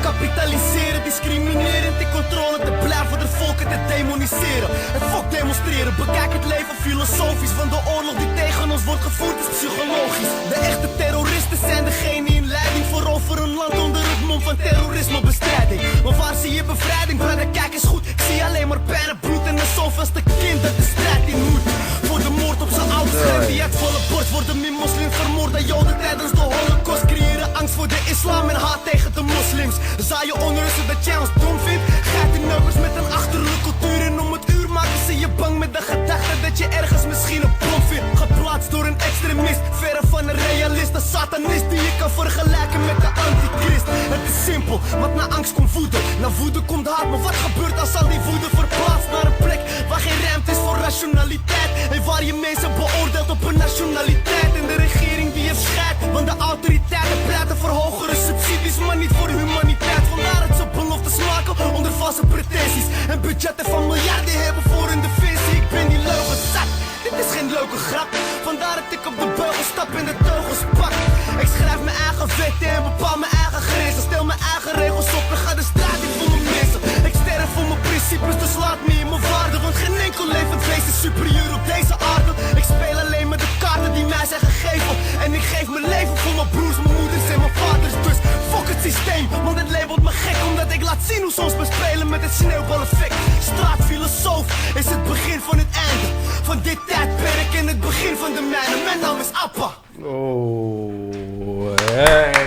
demoniseren en fuck demonstreren. Bekijk het leven filosofisch, van de oorlog die tegen ons wordt gevoerd is psychologisch. De echte terroristen zijn degene in leiding, veroveren een land onder het mom van terrorismebestrijding. Maar waar zie je bevrijding, brother, kijk eens goed. Ik zie alleen maar pijn en bloed en een zoveelste kind dat de strijd in moet. Voor de moord op zijn ouders, die uit volle borst worden meer moslims vermoord dan joden tijdens de holocaust. Creëren angst voor de islam en haat tegen de moslims. Zaai je onrust dat jij ons dom vindt. Geitenneukers met een achterlijke cultuur en om het uur maken ze je bang met de gedachte dat je ergens misschien een bom vindt. Geplaatst door een extremist, verre van een realist. Een satanist die je kan vergelijken met de antichrist. Het is simpel, want na angst komt woede. Na woede komt haat, maar wat gebeurt als al die woede verplaatst naar een plek waar geen ruimte is voor rationaliteit. En waar je mensen beoordeelt op hun nationaliteit. En de regering die het scheidt, want de autoriteiten praten voor hogere subsidies, maar niet voor humaniteit. Vandaar dat ze beloftes maken onder valse pretenties en budgetten van miljarden hebben voor hun defensie. Ik ben die leugen zat, dit is geen leuke grap. Vandaar dat ik op de beugel stap en de teugels pak. Ik schrijf mijn eigen wetten en bepaal mijn eigen grenzen. Stel mijn eigen regels op en ga de straat in voor mijn mensen. Ik sterf voor mijn principes, dus laat me in mijn waarde. Want geen enkel levend wezen is superieur op deze aarde. Ik speel alleen met de kaarten die mij zijn gegeven. En ik geef mijn leven voor mijn broers, mijn moeders en mijn vaders. Dus fuck het systeem, want het labelt me gek. Omdat ik laat zien hoe soms we spelen met het sneeuwbaleffect. Straatfilosoof is het begin van het einde. Van dit tijdperk en het begin van de mijne. Mijn naam is Appa. Oh, hey.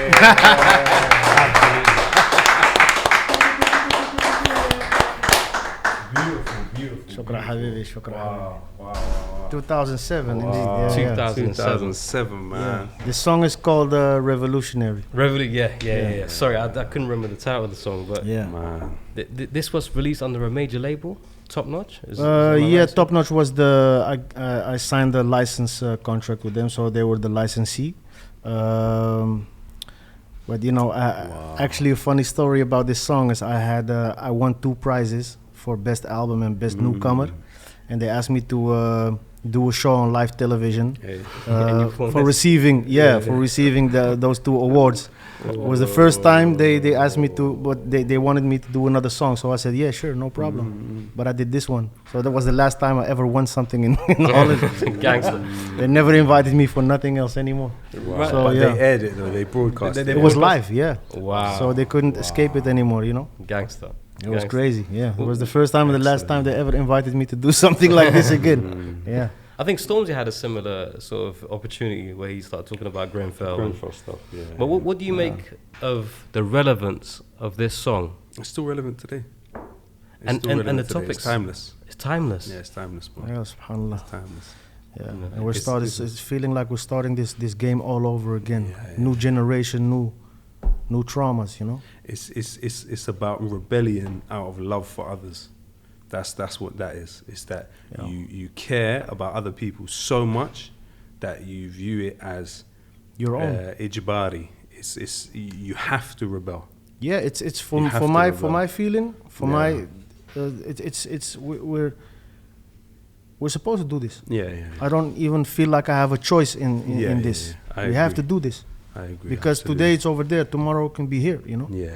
Shukran Habibi, shukran Habibi. Wow. 2007 indeed. Wow. Yeah, 2007, man. yeah. The song is called Revolutionary. Yeah. Sorry, I couldn't remember the title of the song, but Yeah. Man. This was released under a major label, Top Notch. Is that Yeah, right? Top Notch was the I signed the license contract with them, so they were the licensee. But you know, actually, a funny story about this song is I won 2 prizes for best album and best newcomer, and they asked me to do a show on live television Hey. for receiving those 2 awards. It was the first time they asked me to, but they wanted me to do another song, so I said yeah, sure, no problem. But I did this one, so that was the last time I ever won something in Holland. Gangster. They never invited me for nothing else anymore. Wow. So, But yeah. they aired it though, they broadcast it. It was live, yeah. Wow. So they couldn't escape it anymore, you know. Gangster. It was Gangster. crazy, yeah. It was the first time and the last time they ever invited me to do something like this again. Yeah. I think Stormzy had a similar sort of opportunity where he started talking about Grenfell. Grenfell stuff, yeah. But what do you make of the relevance of this song? It's still relevant today. It's And- still and relevant the today. topics. It's timeless. It's timeless. Yeah, it's timeless, bro. Yeah, subhanallah. It's timeless. Yeah. Yeah. And we're It's- starting. it's- It's feeling like we're starting this game all over again. Yeah, New generation, new traumas, you know. It's about rebellion out of love for others. That's what that is. It's that Yeah. you care about other people so much that you view it as Your own. ijbari. It's you have to rebel. Yeah, it's You for have for to my rebel. for my feeling for Yeah. my we're supposed to do this. Yeah. I don't even feel like I have a choice in this. Yeah. I We have agree. to do this I agree. because absolutely. today it's over there, tomorrow it can be here. You know, Yeah.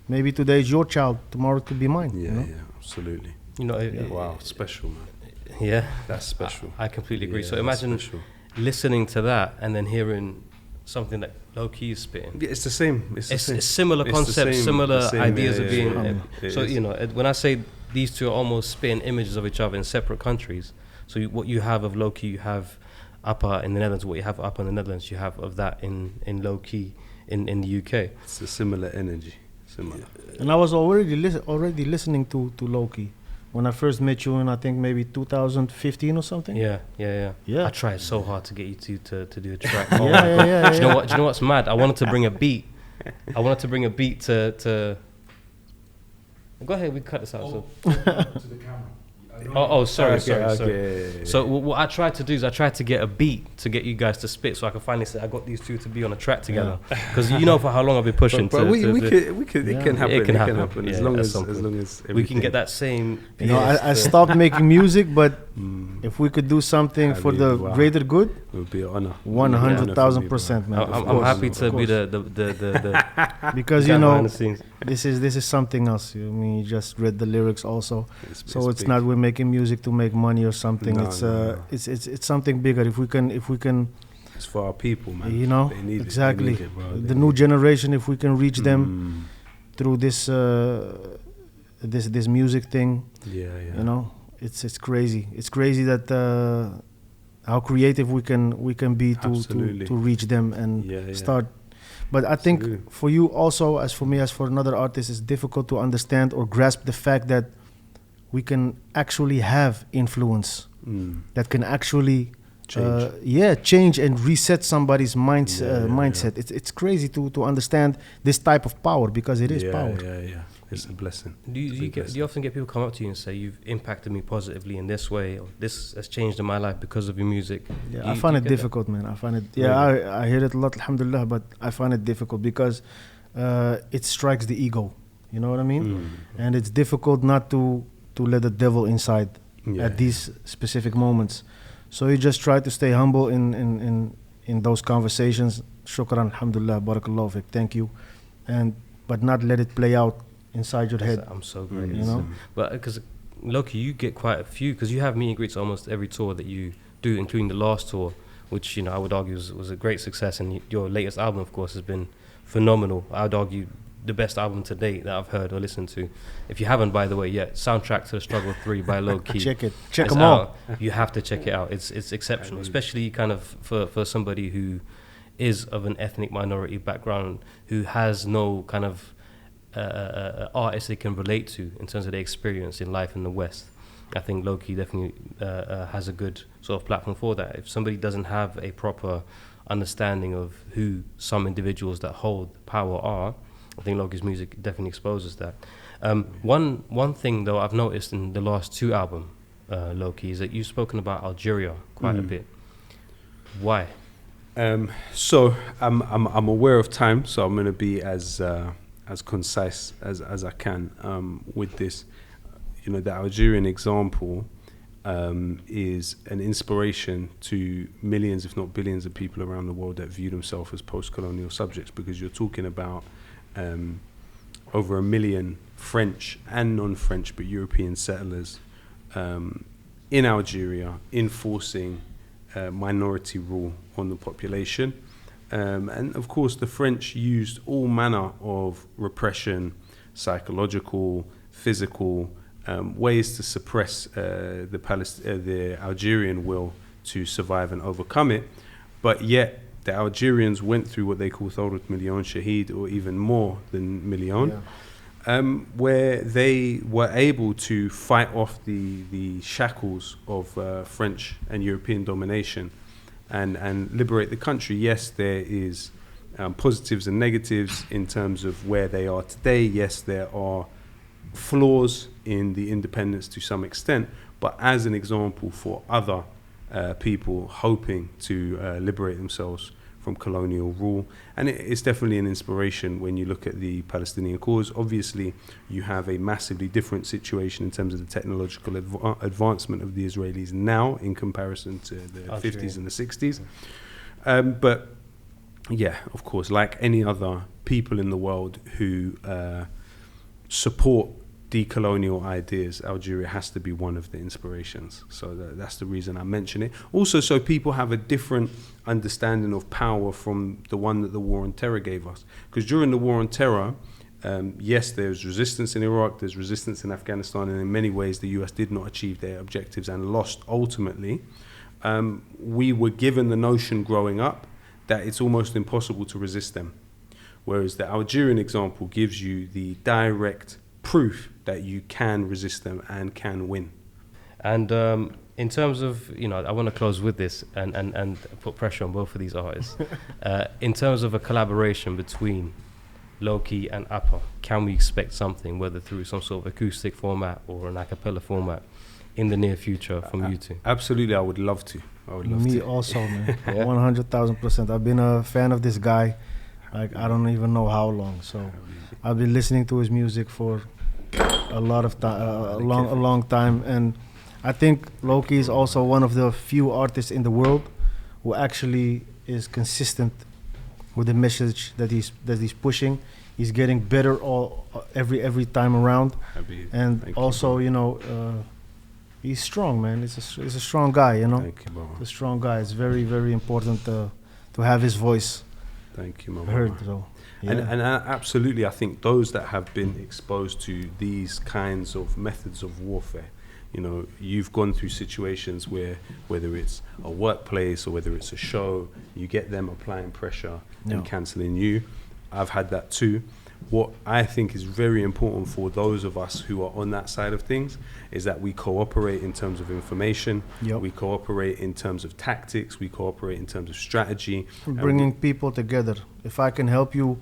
maybe today is your child, tomorrow it could be mine. Yeah. you know? Absolutely. You know, Wow, special, man. yeah. That's special. I completely agree. Yeah, So that's imagine special. listening to that and then hearing something that Lowkey is spitting. Yeah, it's the same. It's the same. It's similar It's the concepts, same- similar the same, ideas yeah, of yeah, being. yeah. It So is. you know, when I say these two are almost spitting images of each other in separate countries. So what you have of Lowkey, you have Appa in the Netherlands. What you have Appa in the Netherlands, you have of that in Lowkey in the UK. It's a similar energy. Similar. And I was already listening to Lowkey when I first met you in I think maybe 2015 or something. Yeah. Yeah. I tried so hard to get you to do a track. Yeah, Oh my yeah, God. yeah, Do you know what? Do you know what's mad? I wanted to bring a beat. to. Go ahead. We cut this out. So. To the camera. Sorry. Okay. So what I tried to do is I tried to get a beat to get you guys to spit, so I could finally say I got these two to be on a track together. Because you know for how long I've been pushing. But we could. Yeah. It can happen. It can happen. as Yeah, long at as some we can everything- get that same. You know, I stopped making music, but if we could do something for the Wow. greater good, It would be an honor. 100,000%, man. I'm Of course, happy to of be course. the Because guy you behind know, the scenes. this is something else. You mean you just read the lyrics also, so it's big. not we're making music to make money or something. No, It's no. it's something bigger. If we can, It's for our people, man. you know, They need exactly It. They need it, bro. the new generation. If we can reach them through this this music thing, Yeah. you know, it's crazy. It's crazy that how creative we can be Absolutely. to reach them and Yeah. start. But I think Absolutely. for you also, as for me, as for another artist, it's difficult to understand or grasp the fact that we can actually have influence that can actually change and reset somebody's mindset. It's crazy to understand this type of power, because it is power. Yeah. It's a blessing. Do you often get people come up to you and say you've impacted me positively in this way, or this has changed in my life because of your music? Yeah, I find it difficult, man. I find it. Yeah, I hear it a lot, alhamdulillah, but I find it difficult because it strikes the ego. You know what I mean? And it's difficult not to let the devil inside at these specific moments. So you just try to stay humble in those conversations. Shukran, alhamdulillah, barakallahu fik, thank you, but not let it play out inside your head. I'm so great. You know, but because Lowkey, you get quite a few, because you have meet and greets almost every tour that you do, including the last tour, which I would argue was a great success, and your latest album, of course, has been phenomenal. I would argue the best album to date that I've heard or listened to. If you haven't, by the way, yet, Soundtrack to the Struggle 3 by Lowkey. check them all. You have to check it out. It's exceptional, especially kind of for somebody who is of an ethnic minority background, who has no kind of artists they can relate to in terms of their experience in life in the West. I think Lowkey definitely has a good sort of platform for that. If somebody doesn't have a proper understanding of who some individuals that hold power are, I think Lowkey's music definitely exposes that. One thing though I've noticed in the last two albums, Lowkey, is that you've spoken about Algeria quite a bit. Why? So I'm aware of time, so I'm going to be as concise as I can with this. The Algerian example is an inspiration to millions, if not billions, of people around the world that view themselves as post-colonial subjects, because you're talking about over 1 million French and non-French but European settlers in Algeria enforcing minority rule on the population. And of course the French used all manner of repression, psychological, physical, ways to suppress the Algerian will to survive and overcome it. But yet the Algerians went through what they call Thawrat Million Shaheed, or even more than Million, where they were able to fight off the shackles of French and European domination and liberate the country. Yes, there is positives and negatives in terms of where they are today. Yes, there are flaws in the independence to some extent, but as an example for other people hoping to liberate themselves from colonial rule. And it's definitely an inspiration when you look at the Palestinian cause. Obviously, you have a massively different situation in terms of the technological advancement of the Israelis now in comparison to the 50s and the 60s. But yeah, of course, like any other people in the world who support decolonial ideas, Algeria has to be one of the inspirations. So that's the reason I mention it. Also, so people have a different understanding of power from the one that the War on Terror gave us. Because during the War on Terror, yes, there's resistance in Iraq, there's resistance in Afghanistan, and in many ways the US did not achieve their objectives and lost ultimately. We were given the notion growing up that it's almost impossible to resist them. Whereas the Algerian example gives you the direct proof that you can resist them and can win. And in terms of, I want to close with this and put pressure on both of these artists. In terms of a collaboration between Lowkey and Appa, can we expect something, whether through some sort of acoustic format or an a cappella format, in the near future from you two? Absolutely, I would love to. Me also, man. Yeah. 100,000%. I've been a fan of this guy, like I don't even know how long. So I've been listening to his music for a lot of time, a long time. And I think Lowkey is also one of the few artists in the world who actually is consistent with the message that he's pushing. He's getting better every time around. And Thank also, you, you know, he's strong, man. He's a strong guy, you know. Thank you, Mama. He's a strong guy. It's very, very important to have his voice Thank you, Mama. heard. So, yeah. And absolutely, I think those that have been exposed to these kinds of methods of warfare, you know, you've gone through situations where, whether it's a workplace or whether it's a show, you get them applying pressure and cancelling you. I've had that too. What I think is very important for those of us who are on that side of things is that we cooperate in terms of information, we cooperate in terms of tactics, we cooperate in terms of strategy. Bringing people together. If I can help you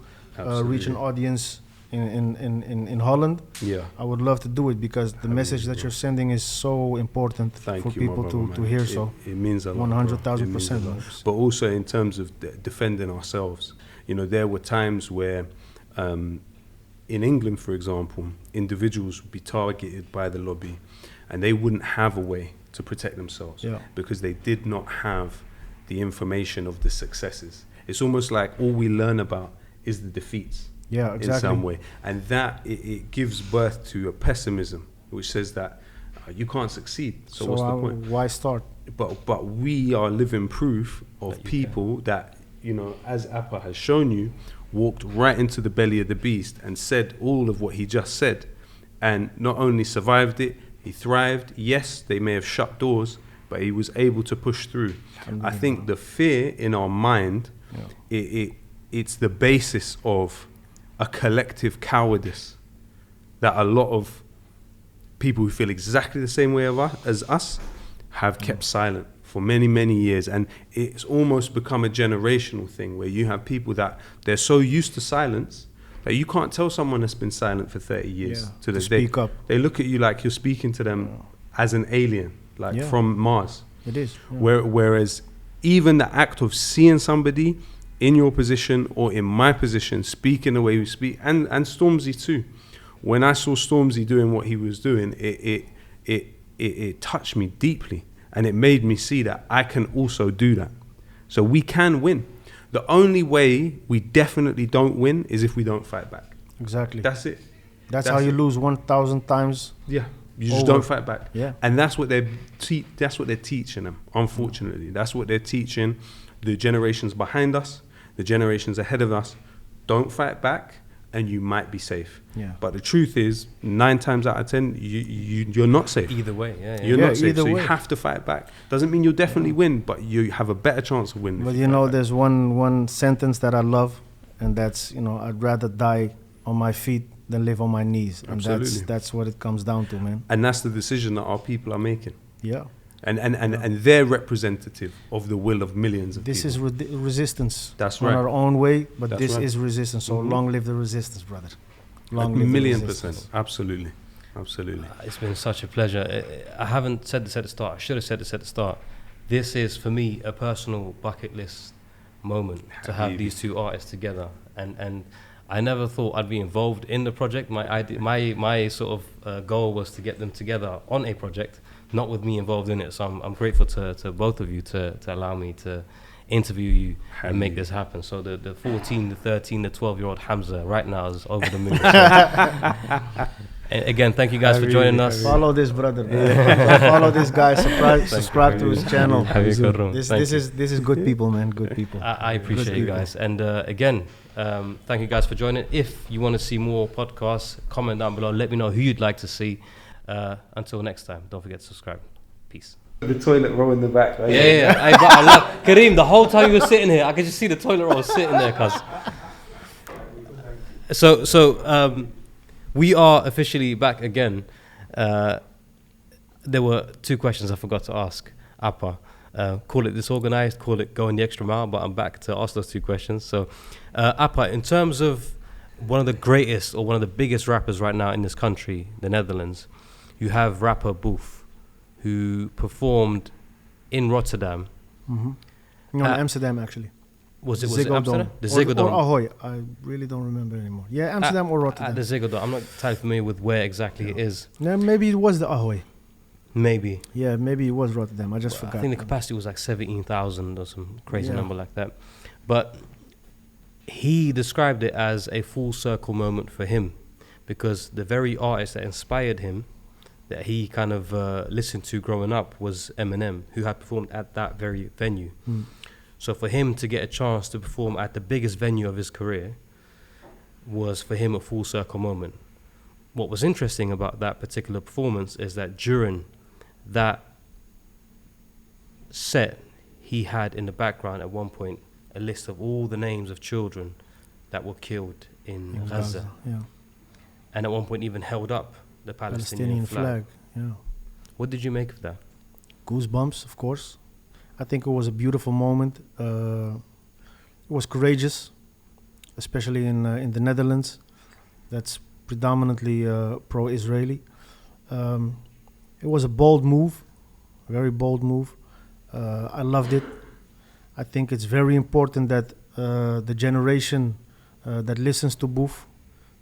reach an audience in Holland, I would love to do it, because the message that you're sending is so important for people to hear. So it means a lot. 100,000%. But also in terms of defending ourselves, you know, there were times where in England, for example, individuals would be targeted by the lobby and they wouldn't have a way to protect themselves because they did not have the information of the successes. It's almost like all we learn about is the defeats in some way. And that, it gives birth to a pessimism, which says that you can't succeed. So what's the point? Why start? But we are living proof of people that, you know, as Appa has shown you, walked right into the belly of the beast and said all of what he just said, and not only survived it, he thrived. Yes, they may have shut doors, but he was able to push through. I think the fear in our mind, it's the basis of a collective cowardice that a lot of people who feel exactly the same way as us have kept silent for many, many years. And it's almost become a generational thing where you have people that they're so used to silence that you can't tell someone that's been silent for 30 years to speak up. They look at you like you're speaking to them as an alien, like from Mars. It is. Whereas even the act of seeing somebody in your position or in my position speaking the way we speak, and Stormzy too. When I saw Stormzy doing what he was doing, it touched me deeply. And it made me see that I can also do that. So we can win. The only way we definitely don't win is if we don't fight back. Exactly. That's it. That's how you lose 1,000 times. Yeah. You just don't fight back. Yeah. And that's what they're teaching them, unfortunately. That's what they're teaching the generations behind us, the generations ahead of us. Don't fight back and you might be safe. Yeah. But the truth is, 9 times out of 10, you're not safe. Either way, You're not safe, so you have to fight back. Doesn't mean you'll definitely win, but you have a better chance of winning. But you know, there's one sentence that I love, and that's, you know, I'd rather die on my feet than live on my knees. And that's what it comes down to, man. And that's the decision that our people are making. Yeah. And they're representative of the will of millions of this people. This is resistance. That's on right. our own way, but That's this right. is resistance. So long live the resistance, brother. Long live 1,000,000%. Absolutely. Absolutely. It's been such a pleasure. I haven't said this at the start. I should have said this at the start. This is, for me, a personal bucket list moment to have these two artists together. And I never thought I'd be involved in the project. My sort of goal was to get them together on a project, not with me involved in it. So I'm grateful to both of you to allow me to interview you and make this happen. So the 14, the 13, the 12-year-old Hamza right now is over the moon. And again, thank you guys for joining us. Follow this brother. Follow this guy. Subscribe to his channel. This is good people, man. Good people. I appreciate you guys. And again, thank you guys for joining. If you want to see more podcasts, comment down below. Let me know who you'd like to see. Until next time, don't forget to subscribe. Peace. The toilet roll in the back, right? Yeah. I love Kareem. The whole time you were sitting here, I could just see the toilet roll sitting there, cuz. So we are officially back again. There were 2 questions I forgot to ask Appa. Call it disorganized, call it going the extra mile, but I'm back to ask those 2 questions. So, Appa, in terms of one of the greatest or one of the biggest rappers right now in this country, the Netherlands, you have rapper Boof. who performed in Rotterdam. Mm-hmm. No, Amsterdam actually. Was it Ziggo Amsterdam? Dome. The Ziggo Dome. Or Ahoy. I really don't remember anymore. Yeah, Amsterdam or Rotterdam. At the Ziggo Dome. I'm not entirely familiar with where exactly it is. Yeah, maybe it was the Ahoy. Maybe. Yeah, maybe it was Rotterdam. I just forgot. I think the capacity was like 17,000 or some crazy number like that. But he described it as a full circle moment for him, because the very artist that inspired him, that he kind of listened to growing up, was Eminem, who had performed at that very venue. So for him to get a chance to perform at the biggest venue of his career was for him a full circle moment. What was interesting about that particular performance is that during that set, he had in the background at one point a list of all the names of children that were killed in Gaza. Yeah. And at one point even held up the Palestinian flag. Yeah. What did you make of that? Goosebumps, of course. I think it was a beautiful moment. It was courageous, especially in the Netherlands. That's predominantly pro-Israeli. It was a bold move, a very bold move. I loved it. I think it's very important that the generation that listens to Boef,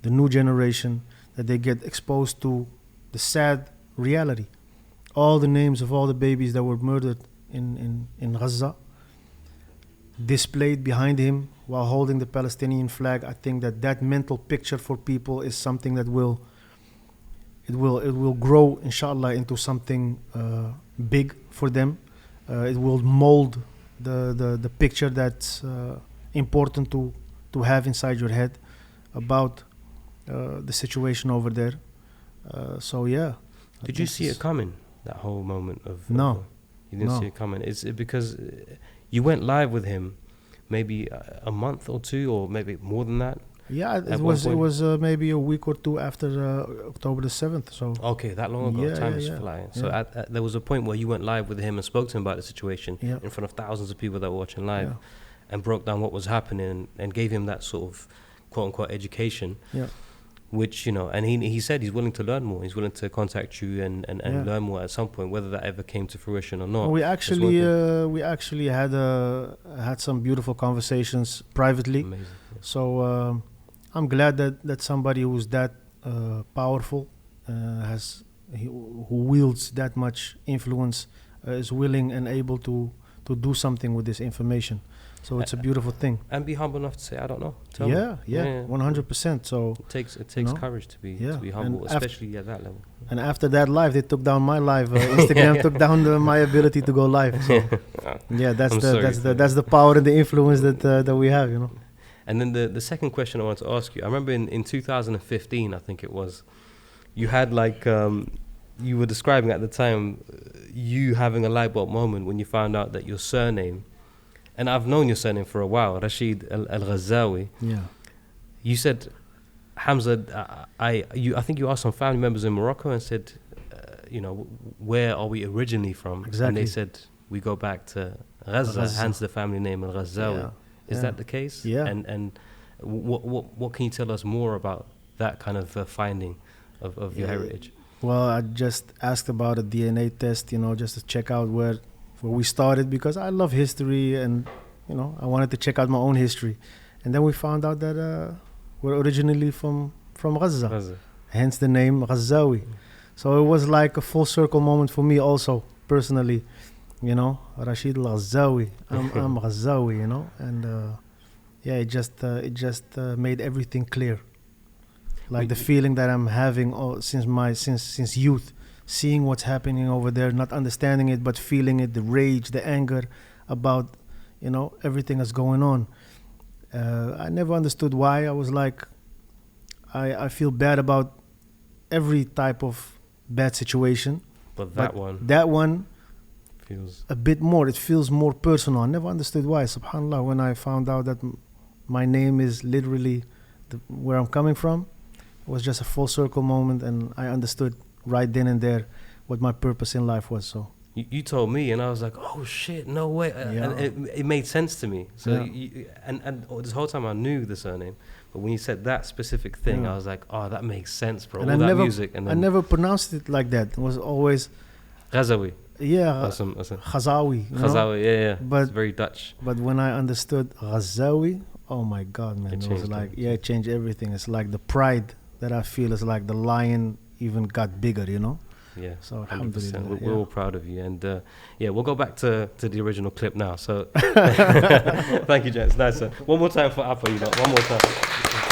the new generation, that they get exposed to the sad reality. All the names of all the babies that were murdered in Gaza, displayed behind him while holding the Palestinian flag. I think that mental picture for people is something that will grow, inshallah, into something big for them. It will mold the picture that's important to have inside your head about the situation over there. So yeah. Did you see it coming, that whole moment of... No. You didn't see it coming. Is it because you went live with him maybe a month or two, or maybe more than that? Yeah, it was maybe a week or two after October the 7th. So okay, that long ago. Time is flying. So there was a point where you went live with him and spoke to him about the situation in front of thousands of people that were watching live, and broke down what was happening and gave him that sort of quote unquote education. Yeah. Which, you know, and he said he's willing to learn more. He's willing to contact you and learn more at some point, whether that ever came to fruition or not. We actually had some beautiful conversations privately. Amazing. Yeah. So I'm glad that somebody who's that powerful, who wields that much influence, is willing and able to do something with this information. So it's a beautiful thing. And be humble enough to say, I don't know. Tell me. 100%. So it takes courage to be humble, especially at that level. And after that live, they took down my live. Instagram took down my ability to go live. So that's the power and the influence that we have, you know. And then the second question I want to ask you, I remember in 2015, I think it was, you had like you were describing at the time you having a light bulb moment when you found out that your surname, and I've known your surname for a while, Rashid Al-Ghazawi. Yeah. You said, Hamza, I think you asked some family members in Morocco and said, where are we originally from? Exactly. And they said, we go back to Gaza, hence the family name Al-Ghazawi. Yeah. Is that the case? Yeah. And what can you tell us more about that kind of finding of your heritage? Well, I just asked about a DNA test, just to check out where we started, because I love history and, I wanted to check out my own history. And then we found out that we're originally from Gaza, hence the name Ghazawi. So it was like a full circle moment for me also, personally, Rashid Al-Ghazawi, I'm Ghazawi, and it just made everything clear. Like the feeling that I'm having since youth, seeing what's happening over there, not understanding it, but feeling it, the rage, the anger about, everything that's going on. I never understood why. I was like, I feel bad about every type of bad situation. But that one feels a bit more. It feels more personal. I never understood why. SubhanAllah, when I found out that my name is literally where I'm coming from, it was just a full circle moment, and I understood right then and there what my purpose in life was. So you told me, and I was like, oh shit, no way. And it made sense to me. So and this whole time I knew the surname, but when you said that specific thing, I was like, oh, that makes sense, bro. And all I that music, and then I never pronounced it like that. It was always Ghazawi. Yeah, Awesome. Ghazawi. you know? Ghazawi, yeah. But- It's very Dutch. But when I understood Ghazawi, oh my God, man, It it was changed like, everything. yeah, it changed everything. It's like the pride that I feel is like the lion even got bigger, you know? Yeah. So 100%. alhamdulillah. We're all proud of you. And yeah, we'll go back to the original clip now. So thank you, gents. Nice. One more time for Appa, one more time.